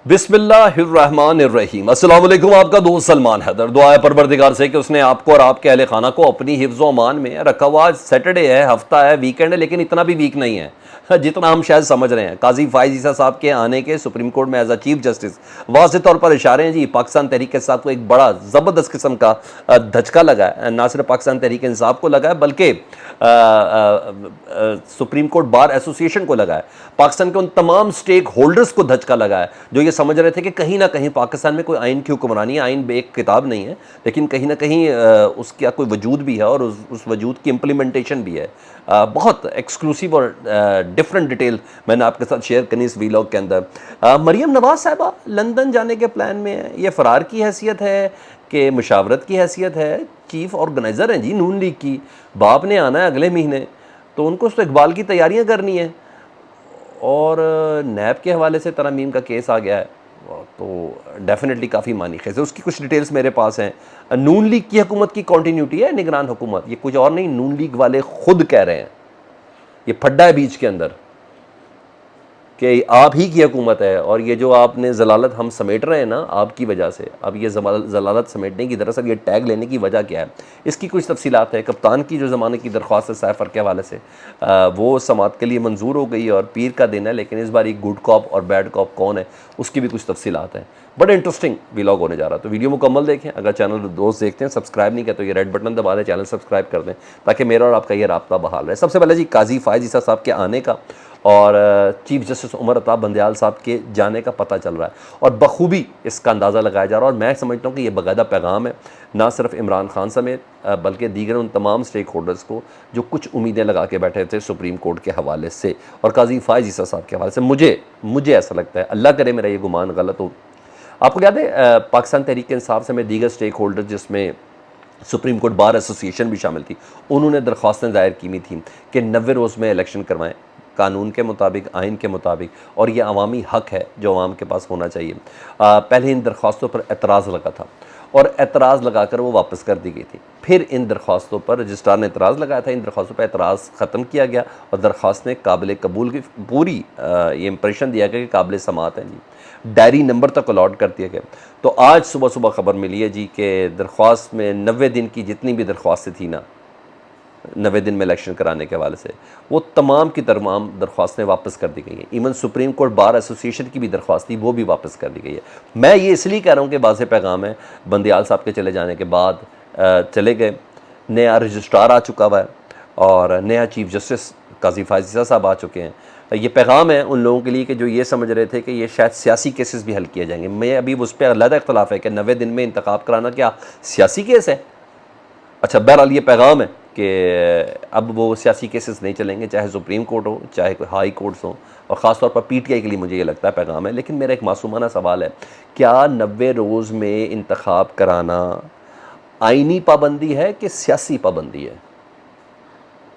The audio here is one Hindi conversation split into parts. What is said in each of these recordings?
बिस्मिल्लाहिर्रहमानिर्रहीम। अस्सलाम वालेकुम। आपका दोस्त सलमान हैदर। दुआ है परवरदिगार से कि उसने आपको और आपके अहले खाना को अपनी हिफ्ज़ व अमान में रखा हुआ। सैटरडे है, हफ्ता है, वीकेंड है, लेकिन इतना भी वीक नहीं है जितना हम शायद समझ रहे हैं। काजी फाइज ईसा साहब के आने के सुप्रीम कोर्ट में एज अ चीफ जस्टिस वाज़ेह तौर पर इशारे हैं जी। पाकिस्तान तहरीक इंसाफ को एक बड़ा ज़बरदस्त किस्म का धचका लगा है। ना सिर्फ पाकिस्तान तहरीक इंसाफ को लगा है बल्कि सुप्रीम कोर्ट बार एसोसिएशन को लगा है। पाकिस्तान के उन तमाम स्टेक होल्डर्स को धचका लगा है जो ये समझ रहे थे कि कहीं ना कहीं पाकिस्तान में कोई आइन की हुक्मरानी है। आइन एक किताब नहीं है, लेकिन कहीं ना कहीं उसका कोई वजूद भी है और उस वजूद की इम्प्लीमेंटेशन भी है। बहुत एक्सक्लूसिव और डिफरेंट डिटेल मैंने आपके साथ शेयर करनी इस वीलॉग के अंदर। मरीम नवाज साहिबा लंदन जाने के प्लान में है। ये फ़रार की हैसियत है कि मुशावरत की हैसियत है? चीफ ऑर्गेनाइज़र हैं जी नून लीग की। बाप ने आना है अगले महीने, तो उनको तो इकबाल की तैयारियां करनी है। और नैब के हवाले से तरमीम का केस आ गया है, तो डेफिनेटली काफ़ी मानी खेज़ है। उसकी कुछ डिटेल्स मेरे पास हैं। नून लीग की हुकूमत की कॉन्टीन्यूटी है निगरान हुकूमत, ये कुछ और नहीं, नून लीग वाले खुद कह रहे हैं। ये फड्डा है बीच के अंदर कि आप ही की हुकूमत है और ये जो आपने जलालत हम समेट रहे हैं ना आपकी वजह से। अब ये जलालत समेटने की दरअसल ये टैग लेने की वजह क्या है, इसकी कुछ तफसीलात है। कप्तान की जो ज़माने की दरख्वास्त है सैफर के हवाले से, वो समात के लिए मंजूर हो गई और पीर का दिन है, लेकिन इस बार गुड कॉप और बैड कॉप कौन है उसकी भी कुछ तफसीलात हैं। बड़ा इंटरेस्टिंग व्लॉग होने जा रहा है, तो वीडियो मुकम्मल देखें। अगर चैनल दोस्त देखते हैं सब्सक्राइब नहीं किया तो ये रेड बटन दबा दें, चैनल सब्सक्राइब कर दें ताकि मेरा और आपका ये राब्ता बहाल रहे। सबसे पहले जी काजी फायज ईसा साहब के आने का और चीफ जस्टिस उमर अता बंदयाल साहब के जाने का पता चल रहा है और बखूबी इसका अंदाज़ा लगाया जा रहा है। और मैं समझता हूँ कि ये बाकायदा पैगाम है ना सिर्फ इमरान खान समेत बल्कि दीगर उन तमाम स्टेक होल्डर्स को जो कुछ उम्मीदें लगा के बैठे थे सुप्रीम कोर्ट के हवाले से और काजी फायज ईसा साहब के हवाले से। मुझे ऐसा लगता है, अल्लाह करे मेरा ये गुमान गलत हो। आपको याद है पाकिस्तान तहरीक इंसाफ समेत दीगर स्टेक होल्डर जिसमें सुप्रीम कोर्ट बार एसोसिएशन भी शामिल थी, उन्होंने दरख्वास्तें दायर की थी कि 90 रोज़ में इलेक्शन करवाएं कानून के मुताबिक, आइन के मुताबिक, और ये अवामी हक़ है जो अवाम के पास होना चाहिए। पहले इन दरख्वास्तों पर एतराज़ लगा था और एतराज़ लगाकर वो वापस कर दी गई थी। फिर इन दरख्वास्तों पर रजिस्ट्रार ने एतराज़ लगाया था, इन दरख्वास्तों पर एतराज़ ख़त्म किया गया और दरख्वास्त ने काबिल कबूल की पूरी ये इंप्रेशन दिया गया कि काबिल समात हैं जी। डायरी नंबर तक अलॉट कर दिया गया। तो आज सुबह सुबह ख़बर मिली है जी कि दरख्वास्त में 90 दिन की जितनी भी दरख्वास्तें थी ना, 90 दिन में इलेक्शन कराने के हवाले से, वो तमाम की तमाम दरख्वास्तें वापस कर दी गई हैं। Even supreme court bar association की भी दरख्वास्त थी, वो भी वापस कर दी गई है। मैं ये इसलिए कह रहा हूँ कि वाज़ेह पैगाम है, बंदयाल साहब के चले जाने के बाद चले गए, नया रजिस्ट्रार आ चुका हुआ है और नया चीफ जस्टिस काजी फायज ईसा साहब आ चुके हैं। ये पैगाम है उन लोगों के लिए कि जो ये समझ रहे थे कि ये शायद सियासी केसेस भी हल किए जाएंगे। मैं अभी उस पर अलग इख्तलाफ है कि 90 दिन में इंतखाब कराना क्या सियासी केस है। अच्छा, बहरहाल ये पैगाम है कि अब वो सियासी केसेस नहीं चलेंगे, चाहे सुप्रीम कोर्ट हो चाहे कोई हाई कोर्ट्स हो, और ख़ास तौर पर पीटीआई के लिए मुझे ये लगता है पैगाम है। लेकिन मेरा एक मासूमाना सवाल है, क्या 90 रोज़ में इंतखाब कराना आइनी पाबंदी है कि सियासी पाबंदी है?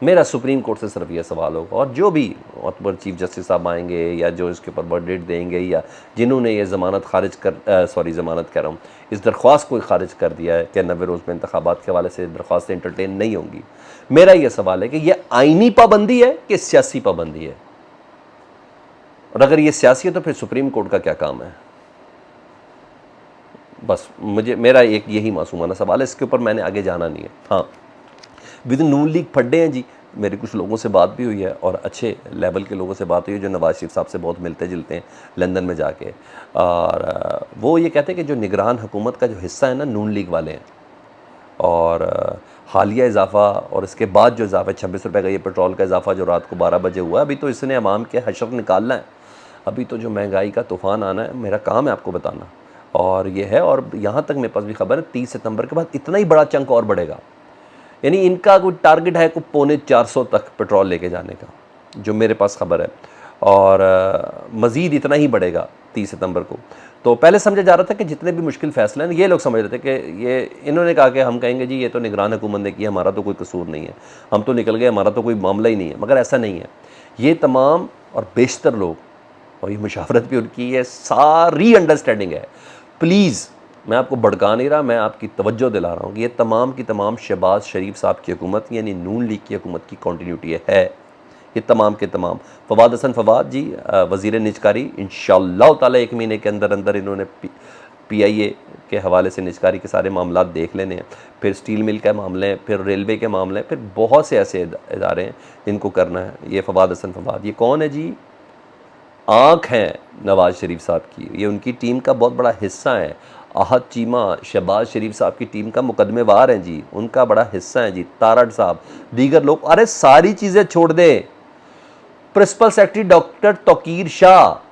मेरा सुप्रीम कोर्ट से सिर्फ ये सवाल होगा, और जो भी अकबर चीफ जस्टिस साहब आएंगे या जो इसके ऊपर वर्डिक्ट देंगे या जिन्होंने ये ज़मानत खारिज कर ज़मानत कह रहा हूँ, इस दरख्वास्त को खारिज कर दिया है कि 90 रोज़ में इंतखाबात के हवाले से दरख्वास्तें इंटरटेन नहीं होंगी। मेरा ये सवाल है कि यह आइनी पाबंदी है कि सियासी पाबंदी है, और अगर ये सियासी है तो फिर सुप्रीम कोर्ट का क्या काम है? बस मेरा एक यही मासूमाना सवाल है, इसके ऊपर मैंने आगे जाना नहीं है। हाँ, विद नून लीग फड्डे हैं जी। मेरी कुछ लोगों से बात भी हुई है और अच्छे लेवल के लोगों से बात हुई है जो नवाज शरीफ साहब से बहुत मिलते जुलते हैं लंदन में जाके, और वो ये कहते हैं कि जो निगरान हुकूमत का जो हिस्सा है ना नून लीग वाले हैं, और हालिया इजाफ़ा और इसके बाद जो इजाफ़ा 26 रुपये का ये पेट्रोल का इजाफ़ा जो रात को 12 बजे हुआ, अभी तो इसने अवाम के हशर निकालना है। अभी तो जो महंगाई का तूफ़ान आना है, मेरा काम है आपको बताना, और ये है। और यहाँ तक मेरे पास भी खबर है 30 सितंबर के बाद इतना ही बड़ा चंक और बढ़ेगा। यानी इनका कोई टारगेट है को 450 तक पेट्रोल लेके जाने का, जो मेरे पास खबर है, और मज़ीद इतना ही बढ़ेगा 30 सितंबर को। तो पहले समझा जा रहा था कि जितने भी मुश्किल फ़ैसले हैं, ये लोग समझ रहे थे कि ये इन्होंने कहा कि हम कहेंगे जी ये तो निगरान हुकूमत ने किया, हमारा तो कोई कसूर नहीं है, हम तो निकल गए, हमारा तो कोई मामला ही नहीं है। मगर ऐसा नहीं है। ये तमाम और बेशतर लोग, और ये मुशावरत भी उनकी है, सारी अंडरस्टैंडिंग है। प्लीज़, मैं आपको भड़का नहीं रहा, मैं आपकी तवज्जो दिला रहा हूँ कि ये तमाम की तमाम शहबाज शरीफ साहब की हुकूमत यानी नून लीग की हुकूमत की कॉन्टीन्यूटी है। ये तमाम के तमाम। फवाद हसन फवाद जी वज़ीर निजकारी, इंशाअल्लाह ताला 1 महीने के अंदर अंदर इन्होंने PIA के हवाले से निजकारी के सारे मामला देख लेने हैं, फिर स्टील मिल के मामले हैं, फिर रेलवे के मामले हैं, फिर बहुत से ऐसे इदारे हैं जिनको करना है। ये फवाद हसन फवाद ये कौन है जी? आँख हैं नवाज़ शरीफ साहब की, ये उनकी टीम का बहुत बड़ा हिस्सा है। आहत चीमा शहबाज शरीफ साहब की टीम का मुकदमेवार हैं जी, उनका बड़ा हिस्सा है जी। तारड़ साहब, दीगर लोग, अरे सारी चीज़ें छोड़ दें। Principal secretary doctor Tauqeer Shah,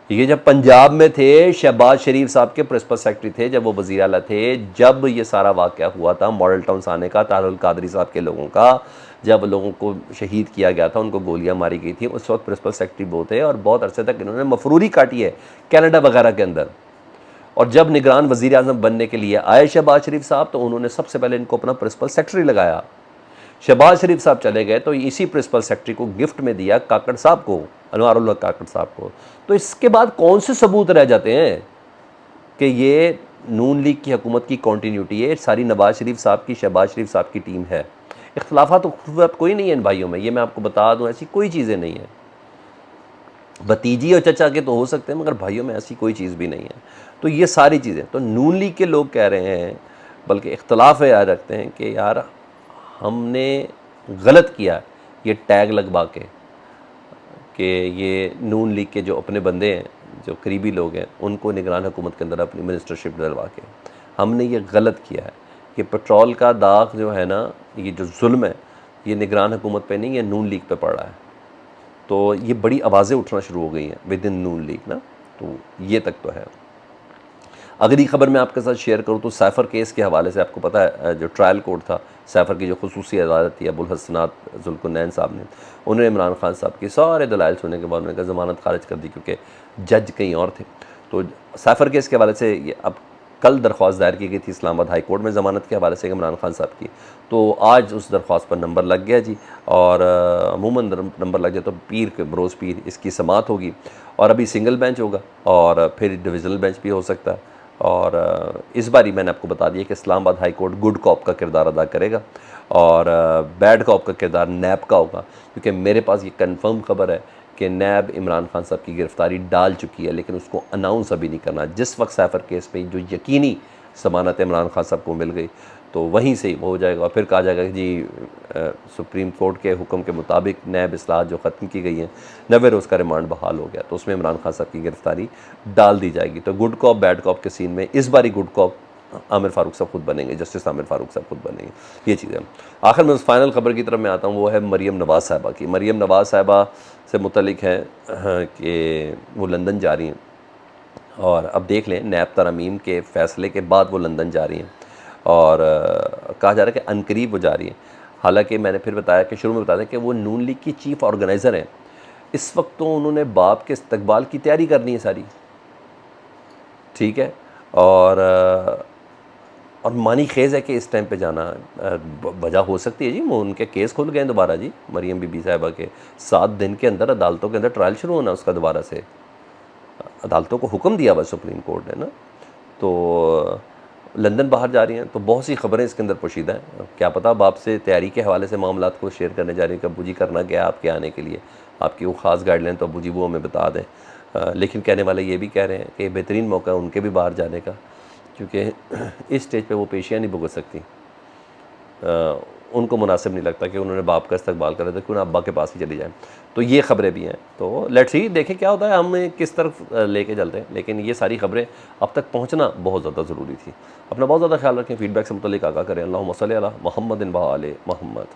ये जब पंजाब में थे, शहबाज शरीफ साहब के प्रिंसिपल सेक्रेटरी थे जब वो वज़ीर आला थे, जब ये सारा वाक़या हुआ था मॉडल टाउन आने का, तारुल कादरी साहब के लोगों का, जब लोगों को शहीद किया गया था, उनको गोलियां मारी गई थी, उस वक्त प्रिंसिपल सेक्रेटरी वो थे और बहुत अरसे तक इन्होंने मफरूरी काटी है कनाडा वगैरह के अंदर। और जब निगरान वज़ीर आज़म बनने के लिए आए शहबाज शरीफ साहब, तो उन्होंने सबसे पहले इनको अपना प्रिंसिपल सेक्रेटरी लगाया। शहबाज शरीफ साहब चले गए तो इसी प्रिंसिपल सेक्रेटरी को गिफ्ट में दिया काकड़ साहब को, अनवारुल हक काकड़ साहब को। तो इसके बाद कौन से सबूत रह जाते हैं कि ये नून लीग की हुकूमत की कॉन्टीन्यूटी है, सारी नवाज शरीफ साहब की, शहबाज शरीफ साहब की टीम है। इख्तलाफात तो कोई नहीं है इन भाइयों में, ये मैं आपको बता दूं, ऐसी कोई चीज़ें नहीं है। भतीजी और चचा के तो हो सकते हैं, मगर भाइयों में ऐसी कोई चीज़ भी नहीं है। तो ये सारी चीज़ें तो नून लीग के लोग कह रहे हैं, बल्कि इख्तलाफ याद रखते हैं कि यार हमने गलत किया ये टैग लगवा के कि ये नून लीग के जो अपने बंदे हैं, जो करीबी लोग हैं, उनको निगरान हुकूमत के अंदर अपनी मिनिस्टरशिप डलवा के हमने ये गलत किया है। कि पेट्रोल का दाग जो है ना, ये जो जुल्म है, ये निगरान हुकूमत पे नहीं, ये नून लीग पे पड़ रहा है। तो ये बड़ी आवाज़ें उठना शुरू हो गई हैं विद इन नून लीग ना, तो ये तक तो है। अगली खबर मैं आपके साथ शेयर करूँ तो सैफर केस के हवाले से, आपको पता है जो ट्रायल कोर्ट था सैफर की, जो खुसूसी अदालत थी, अबुल हसनात जुल्कुनैन साहब ने, उन्होंने इमरान खान साहब की सारे दलाइल सुनने के बाद उन्होंने ज़मानत खारिज कर दी, क्योंकि जज कहीं और थे। तो सैफर केस के हवाले से ये अब कल दरख्वास्त दायर की गई थी इस्लामाबाद हाई कोर्ट में ज़मानत के हवाले से इमरान खान साहब की। तो आज उस दरख्वास्त पर नंबर लग गया जी, और अमूमन नंबर लग जाए तो पीर के बरोज़ पीर इसकी समात होगी, और अभी सिंगल बेंच होगा और फिर डिविज़नल बेंच भी हो सकता है। और इस बारी मैंने आपको बता दिया कि Islamabad high court good cop का किरदार अदा करेगा और बैड कॉप का किरदार नैब का होगा, क्योंकि मेरे पास ये कंफर्म खबर है कि नैब इमरान खान साहब की गिरफ्तारी डाल चुकी है, लेकिन उसको अनाउंस अभी नहीं करना। जिस वक्त सैफर केस में जो यकीनी ज़मानत इमरान खान साहब को मिल गई, तो वहीं से वो हो जाएगा और फिर कहा जाएगा कि जी सुप्रीम कोर्ट के हुक्म के मुताबिक नैब इस्लाहत जो ख़त्म की गई हैं, 90 रोज़ का रिमांड बहाल हो गया, तो उसमें इमरान खान साहब की गिरफ्तारी डाल दी जाएगी। तो गुड कॉप बैड कॉप के सीन में इस बारी गुड कॉप आमिर फ़ारूक साहब खुद बनेंगे, जस्टिस आमिर फ़ारूक साहब खुद बनेंगे, ये चीज़ें। आखिर में उस फाइनल खबर की तरफ मैं आता हूँ, वो है मरीम नवाज़ साहिबा की। मरीम नवाज़ साहिबा से मुतलिक है कि वो लंदन जा रही हैं, और अब देख लें नैब तरमीम के फ़ैसले के बाद वो लंदन जा रही हैं, और कहा जा रहा है कि अनकरीब वो जा रही हैं। हालांकि मैंने फिर बताया कि शुरू में बता दें कि वो नून लीग की चीफ़ ऑर्गेनाइज़र हैं इस वक्त, तो उन्होंने बाप के इस्तकबाल की तैयारी करनी है सारी, ठीक है। और मानी खेज़ है कि इस टाइम पे जाना वजह हो सकती है जी, वो उनके केस खुल गए दोबारा जी, मरीम बीबी साहिबा के 7 दिन के अंदर अदालतों के अंदर ट्रायल शुरू होना उसका, दोबारा से अदालतों को हुक्म दिया हुआ सुप्रीम कोर्ट ने ना। तो लंदन बाहर जा रही हैं, तो बहुत सी खबरें इसके अंदर पोशीदा हैं। क्या पता बाप से तैयारी के हवाले से मामलात को शेयर करने जा रही हैं कि अबू जी करना क्या है आपके आने के लिए, आपकी वो ख़ास गाइडलाइन तो अबू जी वो हमें बता दें। लेकिन कहने वाले ये भी कह रहे हैं कि बेहतरीन मौका है उनके भी बाहर जाने का, क्योंकि इस स्टेज पे वो पेशियाँ नहीं भुगत सकती। उनको मुनासिब नहीं लगता कि उन्होंने बाप का इस्तकबाल करा था, क्यों ना अब्बा के पास ही चली जाएँ। तो ये ख़बरें भी हैं, तो लेट्स सी, देखें क्या होता है, हम किस तरफ लेके चलते हैं। लेकिन ये सारी ख़बरें अब तक पहुँचना बहुत ज़्यादा ज़रूरी थी। अपना बहुत ज़्यादा ख्याल रखें, फ़ीडबैक से मुतल्लिक़ आगाह करें। अल्लाहुम्मा सल्ली अला मुहम्मदिन व आले मुहम्मद।